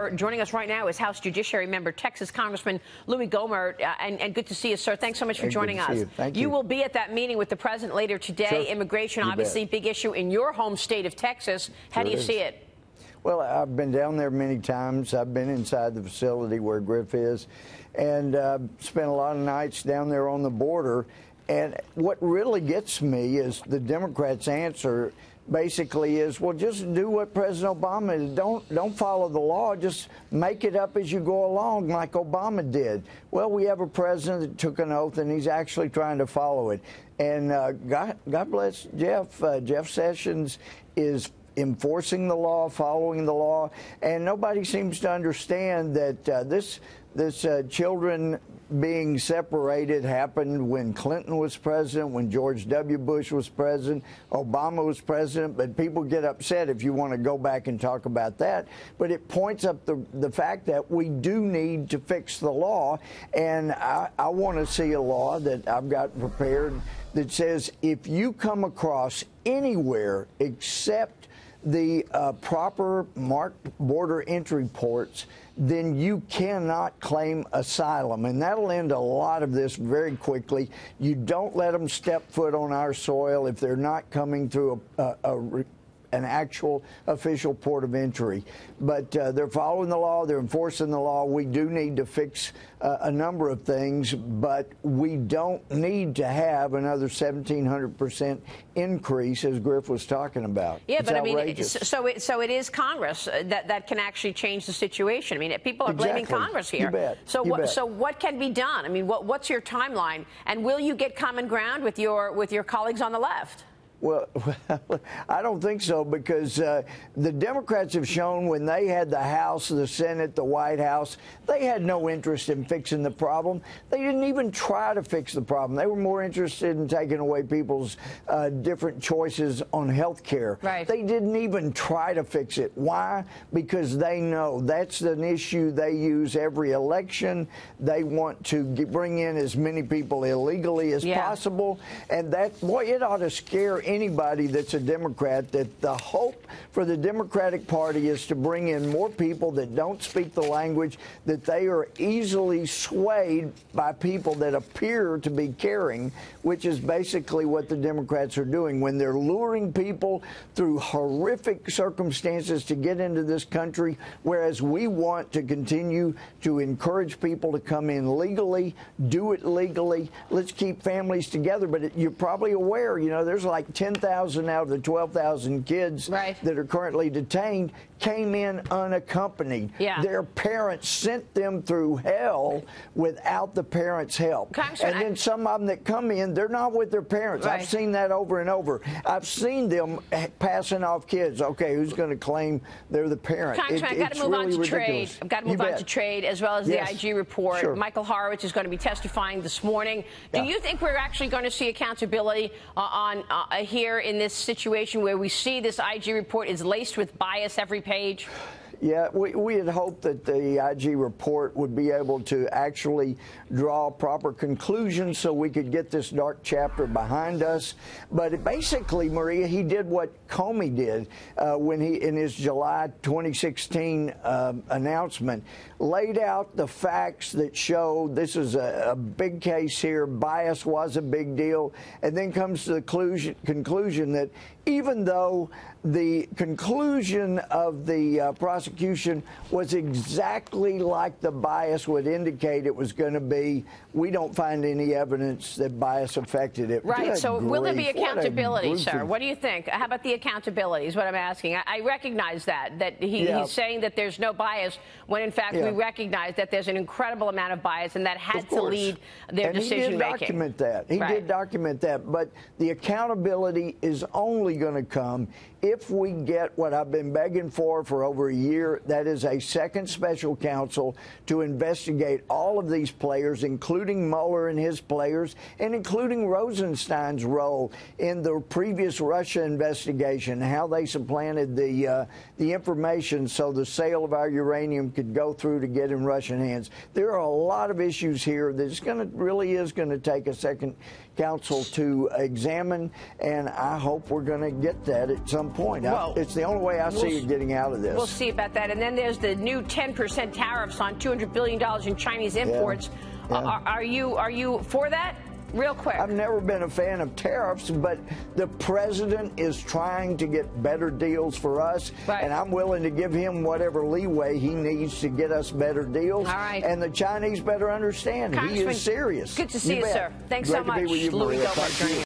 Joining us right now is House Judiciary Member, Texas Congressman Louie Gohmert, and good to see you, sir. Thanks so much for joining us. Thank you. You will be at that meeting with the president later today. Sure. Immigration, obviously, big issue in your home state of Texas. How do you see it? Well, I've been down there many times. I've been inside the facility where Griff is, and spent a lot of nights down there on the border. And what really gets me is the Democrats' answer basically is, well, just do what President Obama did. Don't follow the law. Just make it up as you go along, like Obama did. Well, we have a president that took an oath, and he's actually trying to follow it. And God bless Jeff. Jeff Sessions is enforcing the law, following the law, and nobody seems to understand that this children being separated happened when Clinton was president, when George W. Bush was president, Obama was president, but people get upset if you want to go back and talk about that. But it points up the fact that we do need to fix the law, and I want to see a law that I've got prepared that says if you come across anywhere except the proper marked border entry ports, then you cannot claim asylum. And that'll end a lot of this very quickly. You don't let them step foot on our soil if they're not coming through an actual official port of entry. But they're following the law. They're enforcing the law. We do need to fix a number of things, but we don't need to have another 1,700% increase, as Griff was talking about. Yeah, it's but outrageous. I mean, so it is Congress that can actually change the situation. I mean, people are blaming Congress here. You bet. So what can be done? I mean, what's your timeline? And will you get common ground with your colleagues on the left? Well, I don't think so, because the Democrats have shown when they had the House, the Senate, the White House, they had no interest in fixing the problem. They didn't even try to fix the problem. They were more interested in taking away people's different choices on health care. Right. They didn't even try to fix it. Why? Because they know that's an issue they use every election. They want to bring in as many people illegally as possible. And boy, it ought to scare anybody that's a Democrat that the hope for the Democratic Party is to bring in more people that don't speak the language, that they are easily swayed by people that appear to be caring, which is basically what the Democrats are doing. When they're luring people through horrific circumstances to get into this country, whereas we want to continue to encourage people to come in legally, do it legally. Let's keep families together. But you're probably aware, you know, there's like 10,000 out of the 12,000 kids that are currently detained came in unaccompanied. Yeah. Their parents sent them through hell without the parents' help. And then some of them that come in, they're not with their parents. I've seen that over and over. I've seen them passing off kids. Okay, who's going to claim they're the parent? Congressman, I've got to move on to trade. I've got to move on to trade, as well as the IG report. Sure. Michael Horowitz is going to be testifying this morning. Do you think we're actually going to see accountability here in this situation where we see this IG report is laced with bias every page? Yeah, we had hoped that the IG report would be able to actually draw proper conclusions so we could get this dark chapter behind us. But basically, Maria, he did what Comey did when he, in his July 2016 announcement, laid out the facts that show this is a big case here, bias was a big deal, and then comes to the conclusion that even though the conclusion of the prosecution was exactly like the bias would indicate it was going to be, we don't find any evidence that bias affected it. Right. So will there be accountability, sir? What do you think? How about the accountability is what I'm asking. I recognize that he's saying that there's no bias when, in fact, we recognize that there's an incredible amount of bias, and that had to lead their decision-making. He did document that. He did document that. But the accountability is only going to come if we get what I've been begging for over a year, that is a second special counsel to investigate all of these players, including Mueller and his players, and including Rosenstein's role in the previous Russia investigation, how they supplanted the information so the sale of our uranium could go through to get in Russian hands. There are a lot of issues here that really is going to take a second counsel to examine, and I hope we're going to get that at some good point. It's the only way I see it getting out of this. We'll see about that. And then there's the new 10% tariffs on $200 billion in Chinese imports. Yeah. Are you for that? Real quick. I've never been a fan of tariffs, but the president is trying to get better deals for us, and I'm willing to give him whatever leeway he needs to get us better deals. All right. And the Chinese better understand he is serious. Good to see you, sir. Thanks so much. Great to be with you, Louie Maria. Gohmert joining us.